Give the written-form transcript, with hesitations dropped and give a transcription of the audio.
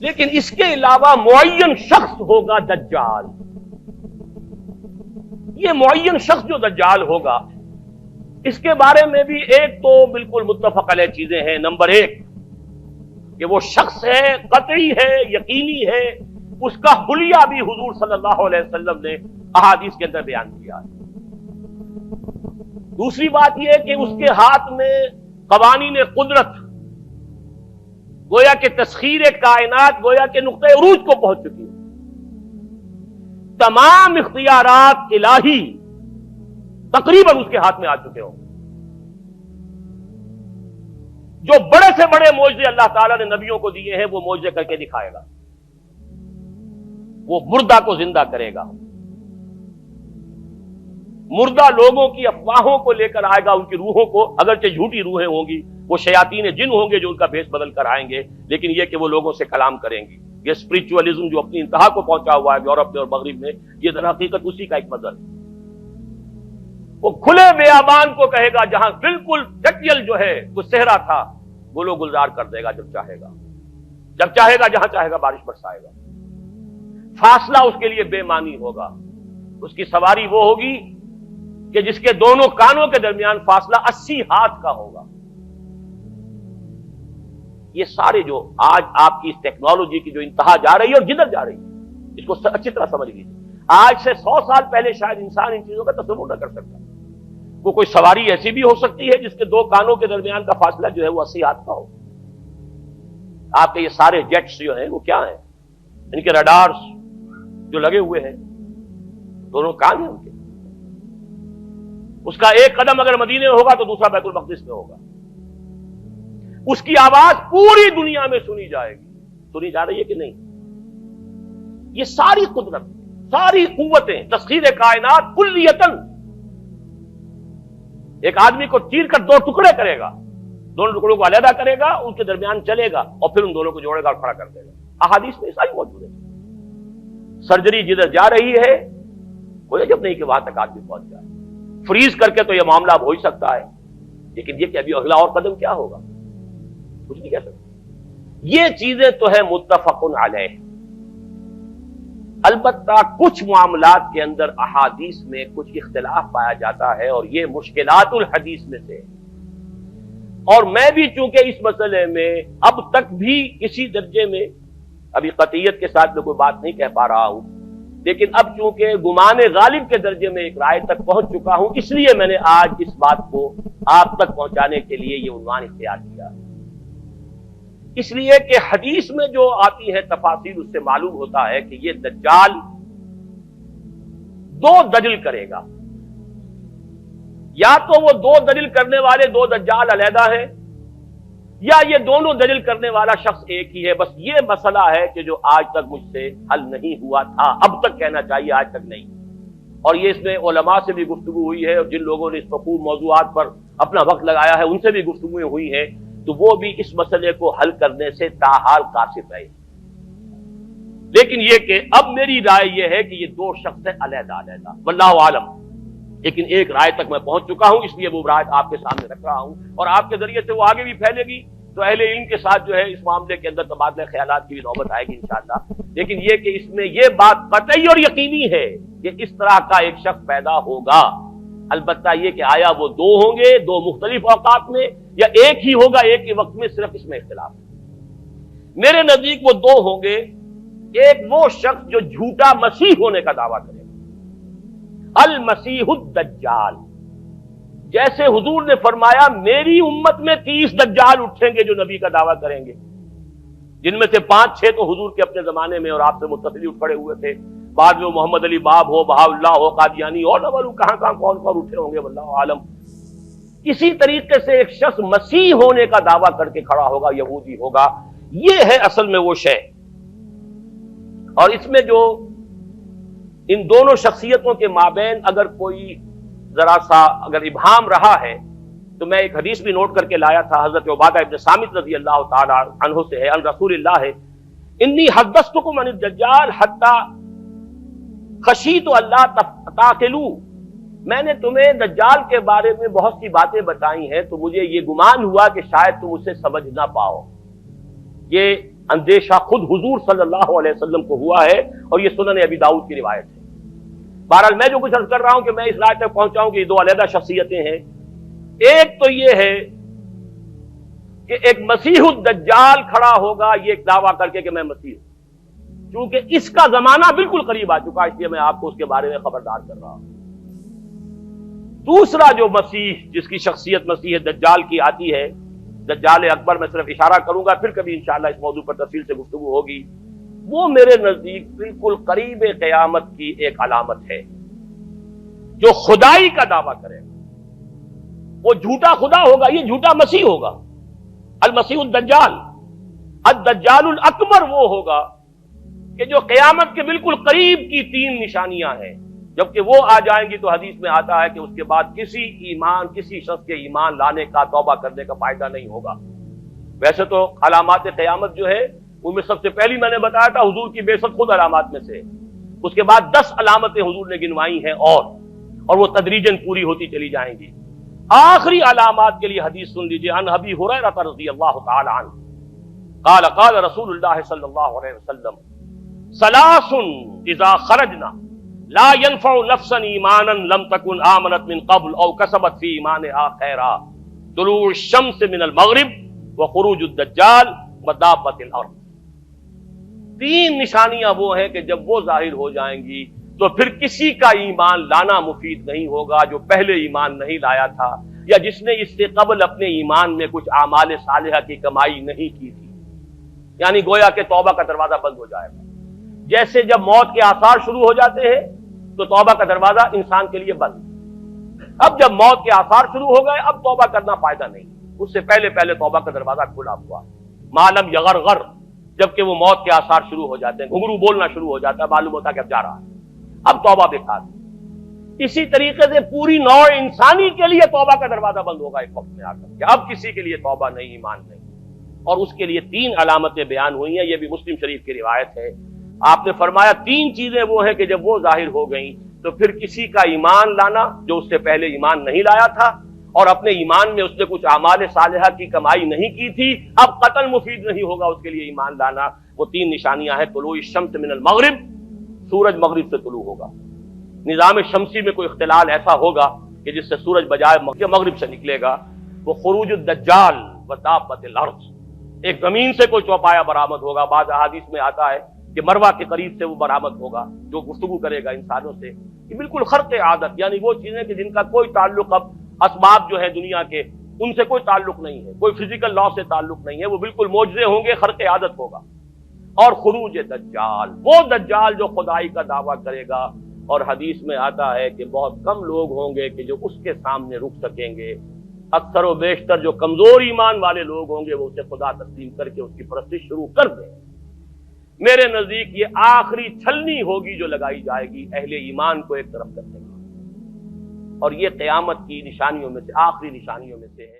لیکن اس کے علاوہ معین شخص ہوگا دجال. یہ معین شخص جو دجال ہوگا اس کے بارے میں بھی ایک تو بالکل متفق علیہ چیزیں ہیں. نمبر ایک کہ وہ شخص ہے، قطعی ہے، یقینی ہے، اس کا حلیہ بھی حضور صلی اللہ علیہ وسلم نے احادیث کے اندر بیان کیا ہے. دوسری بات یہ کہ اس کے ہاتھ میں قوانین قدرت، گویا کہ تسخیر کائنات گویا کہ نقطۂ عروج کو پہنچ چکی ہے. تمام اختیارات الہی تقریباً اس کے ہاتھ میں آ چکے ہوں. جو بڑے سے بڑے معجزے اللہ تعالیٰ نے نبیوں کو دیے ہیں وہ معجزے کر کے دکھائے گا. وہ مردہ کو زندہ کرے گا، مردہ لوگوں کی افواہوں کو لے کر آئے گا، ان کی روحوں کو، اگرچہ جھوٹی روحیں ہوں گی، وہ شیاطین جن ہوں گے جو ان کا بھیس بدل کر آئیں گے، لیکن یہ کہ وہ لوگوں سے کلام کریں گی. یہ اسپرچولیزم جو اپنی انتہا کو پہنچا ہوا ہے یورپ میں اور مغرب میں، یہ در حقیقت اسی کا ایک مظہر ہے. وہ کھلے بیابان کو کہے گا جہاں بالکل ٹکیل جو ہے وہ صحرا تھا، گل و گلزار کر دے گا جب چاہے گا، جب چاہے گا، جہاں چاہے گا بارش برسائے گا. فاصلہ اس کے لیے بے معنی ہوگا. اس کی سواری وہ ہوگی کہ جس کے دونوں کانوں کے درمیان فاصلہ 80 ہاتھ کا ہوگا. یہ سارے جو آج آپ کی اس ٹیکنالوجی کی جو انتہا جا رہی ہے اور جدھر جا رہی ہے، اس کو اچھی طرح سمجھ لیجیے. آج سے 100 سال پہلے شاید انسان ان چیزوں کا تصور نہ کر سکتا. وہ کوئی سواری ایسی بھی ہو سکتی ہے جس کے دو کانوں کے درمیان کا فاصلہ جو ہے وہ 80 ہاتھ کا ہو. آپ کے یہ سارے جیٹس جو ہیں وہ کیا ہیں؟ ان کے رڈارز جو لگے ہوئے ہیں، دونوں کان ہیں ان کے. اس کا ایک قدم اگر مدینے میں ہوگا تو دوسرا بیت المقدس میں ہوگا. اس کی آواز پوری دنیا میں سنی جائے گی. سنی جا رہی ہے کہ نہیں؟ یہ ساری قدرت، ساری قوتیں، تسخیر کائنات کلیتاً ایک آدمی کو چیر کر دو ٹکڑے کرے گا، دونوں ٹکڑوں کو علیحدہ کرے گا، ان کے درمیان چلے گا اور پھر ان دونوں کو جوڑے گا اور کھڑا کر دے گا. احادیث میں ساری موجود ہے. سرجری جدھر جا رہی ہے کوئی عجب نہیں کہ وہاں تک آدمی پہنچ جائے. فریز کر کے تو یہ معاملہ اب ہو ہی سکتا ہے، لیکن یہ کہ ابھی اگلا اور قدم کیا ہوگا کچھ نہیں کہہ سکتے. یہ چیزیں تو ہیں متفق علیہ. البتہ کچھ معاملات کے اندر احادیث میں کچھ اختلاف پایا جاتا ہے اور یہ مشکلات الحدیث میں سے. اور میں بھی چونکہ اس مسئلے میں اب تک بھی اسی درجے میں، ابھی قطعیت کے ساتھ میں کوئی بات نہیں کہہ پا رہا ہوں، لیکن اب چونکہ گمان غالب کے درجے میں ایک رائے تک پہنچ چکا ہوں، اس لیے میں نے آج اس بات کو آپ تک پہنچانے کے لیے یہ عنوان اختیار کیا. اس لیے کہ حدیث میں جو آتی ہے تفاصیل اس سے معلوم ہوتا ہے کہ یہ دجال دو دجل کرے گا. یا تو وہ دو دجل کرنے والے دو دجال علیحدہ ہیں، یا یہ دونوں دجل کرنے والا شخص ایک ہی ہے. بس یہ مسئلہ ہے کہ جو آج تک مجھ سے حل نہیں ہوا تھا، اب تک کہنا چاہیے آج تک نہیں. اور یہ اس میں علماء سے بھی گفتگو ہوئی ہے، اور جن لوگوں نے اس خوب موضوعات پر اپنا وقت لگایا ہے ان سے بھی گفتگویں ہوئی ہیں، تو وہ بھی اس مسئلے کو حل کرنے سے تاحال قاصر رہے. لیکن یہ کہ اب میری رائے یہ ہے کہ یہ دو شخص ہیں علیحدہ علیحدہ، واللہ عالم. لیکن ایک رائے تک میں پہنچ چکا ہوں، اس لیے وہ رائے آپ کے سامنے رکھ رہا ہوں، اور آپ کے ذریعے سے وہ آگے بھی پھیلے گی تو اہل علم کے ساتھ جو ہے اس معاملے کے اندر تبادلہ خیالات کی بھی نوبت آئے گی انشاءاللہ. لیکن یہ کہ اس میں یہ بات قطعی اور یقینی ہے کہ اس طرح کا ایک شخص پیدا ہوگا. البتہ یہ کہ آیا وہ دو ہوں گے دو مختلف اوقات میں، یا ایک ہی ہوگا ایک ہی وقت میں، صرف اس میں اختلاف ہے. میرے نزدیک وہ دو ہوں گے. ایک وہ شخص جو جھوٹا مسیح ہونے کا دعویٰ کرے گا، المسیح الدجال. جیسے حضور نے فرمایا میری امت میں 30 دجال اٹھیں گے جو نبی کا دعویٰ کریں گے، جن میں سے 5-6 تو حضور کے اپنے زمانے میں اور آپ سے متصل اٹھ کھڑے ہوئے تھے. بعد میں محمد علی باب ہو، بہاء اللہ ہو، قادیانی اور نہ معلوم کہاں کہاں کون کون اٹھے ہوں گے، واللہ عالم. اسی طریقے سے ایک شخص مسیح ہونے کا دعویٰ کر کے کھڑا ہوگا، یہودی ہوگا. یہ ہے اصل میں وہ شے. اور اس میں جو ان دونوں شخصیتوں کے مابین اگر کوئی ذرا سا اگر ابہام رہا ہے تو میں ایک حدیث بھی نوٹ کر کے لایا تھا، حضرت عبادہ ابن صامت رضی اللہ تعالی عنہ سے ہے، عن رسول اللہ ہے، انی حدثتکم عن الدجال حتی خشیت اللہ تعقلوا. میں نے تمہیں دجال کے بارے میں بہت سی باتیں بتائی ہیں تو مجھے یہ گمان ہوا کہ شاید تم اسے سمجھ نہ پاؤ. یہ اندیشہ خود حضور صلی اللہ علیہ وسلم کو ہوا ہے، اور یہ سنن ابی داؤد کی روایت ہے۔ بہرحال میں جو کچھ عرض کر رہا ہوں کہ میں اس رائے تک پہنچا ہوں کہ یہ دو علیحدہ شخصیتیں ہیں۔ ایک تو یہ ہے کہ ایک مسیح الدجال کھڑا ہوگا یہ ایک دعویٰ کر کے کہ میں مسیح ہوں، چونکہ اس کا زمانہ بالکل قریب آ چکا، اس لیے میں آپ کو اس کے بارے میں خبردار کر رہا ہوں۔ دوسرا جو مسیح جس کی شخصیت مسیح دجال کی آتی ہے، دجال اکبر، میں صرف اشارہ کروں گا، پھر کبھی انشاءاللہ اس موضوع پر تفصیل سے گفتگو ہوگی، وہ میرے نزدیک بالکل قریب قیامت کی ایک علامت ہے۔ جو خدائی کا دعویٰ کرے وہ جھوٹا خدا ہوگا، یہ جھوٹا مسیح ہوگا، المسیح الدجال۔ الدجال الاکبر وہ ہوگا کہ جو قیامت کے بالکل قریب کی تین نشانیاں ہیں، جبکہ وہ آ جائیں گی تو حدیث میں آتا ہے کہ اس کے بعد کسی شخص کے ایمان لانے کا، توبہ کرنے کا فائدہ نہیں ہوگا۔ ویسے تو علامات قیامت جو ہے ان میں سب سے پہلی میں نے بتایا تھا حضور کی بعثت خود علامات میں سے، اس کے بعد 10 علامتیں حضور نے گنوائی ہیں، اور وہ تدریجاً پوری ہوتی چلی جائیں گی۔ آخری علامات کے لیے حدیث سن لیجئے، عن ابی ہریرہ رضی اللہ تعالی عنہ قال قال رسول اللہ صلی اللہ علیہ وسلم ثلاث اذا خرجنا لا ينفع نفسا ایمانا لم تكن آمنت من قبل او کسبت فی ایمانها خیرا، طلوع الشمس من المغرب وخروج الدجال ودابۃ الارض۔ تین نشانیاں وہ ہیں کہ جب وہ ظاہر ہو جائیں گی تو پھر کسی کا ایمان لانا مفید نہیں ہوگا جو پہلے ایمان نہیں لایا تھا، یا جس نے اس سے قبل اپنے ایمان میں کچھ اعمال صالحہ کی کمائی نہیں کی تھی۔ یعنی گویا کہ توبہ کا دروازہ بند ہو جائے گا۔ جیسے جب موت کے آثار شروع ہو جاتے ہیں تو توبہ کا دروازہ انسان کے لیے بند۔ اب جب موت کے آثار شروع ہو گئے اب توبہ کرنا فائدہ نہیں، اس سے پہلے توبہ کا دروازہ کھلا ہوا۔ معلوم یغرغر، جبکہ وہ موت کے آثار شروع ہو جاتے ہیں، گھنگرو بولنا شروع ہو جاتا ہے، معلوم ہوتا ہے کہ اب جا رہا ہے، اب توبہ بیکار۔ اسی طریقے سے پوری نوع انسانی کے لیے توبہ کا دروازہ بند ہوگا ایک وقت میں آ کر کہ اب کسی کے لیے توبہ نہیں، ایمان نہیں، اور اس کے لیے 3 علامتیں بیان ہوئی ہیں، یہ بھی مسلم شریف کی روایت ہے۔ آپ نے فرمایا 3 چیزیں وہ ہیں کہ جب وہ ظاہر ہو گئیں تو پھر کسی کا ایمان لانا جو اس سے پہلے ایمان نہیں لایا تھا، اور اپنے ایمان میں اس نے کچھ اعمال صالحہ کی کمائی نہیں کی تھی، اب قتل مفید نہیں ہوگا اس کے لیے ایمان لانا۔ وہ 3 نشانیاں ہیں، طلوع الشمس من المغرب، سورج مغرب سے طلوع ہوگا۔ نظام شمسی میں کوئی اختلال ایسا ہوگا کہ جس سے سورج بجائے مغرب سے نکلے گا۔ وہ خروج الدجال ودابۃ الارض، ایک زمین سے کوئی چوپایا برآمد ہوگا، بعض احادیث میں آتا ہے کہ مروہ کے قریب سے وہ برآمد ہوگا جو گفتگو کرے گا انسانوں سے۔ یہ بالکل خرق عادت، یعنی وہ چیزیں کہ جن کا کوئی تعلق اب اسباب جو ہے دنیا کے ان سے کوئی تعلق نہیں ہے، کوئی فزیکل لا سے تعلق نہیں ہے، وہ بالکل معجزے ہوں گے، خرق عادت ہوگا۔ اور خروج دجال، وہ دجال جو خدائی کا دعویٰ کرے گا، اور حدیث میں آتا ہے کہ بہت کم لوگ ہوں گے کہ جو اس کے سامنے رک سکیں گے، اکثر و بیشتر جو کمزور ایمان والے لوگ ہوں گے وہ اسے خدا تسلیم کر کے اس کی پرستش شروع کر دیں۔ میرے نزدیک یہ آخری چھلنی ہوگی جو لگائی جائے گی اہل ایمان کو ایک طرف کرنے کی، اور یہ قیامت کی نشانیوں میں سے آخری نشانیوں میں سے ہے۔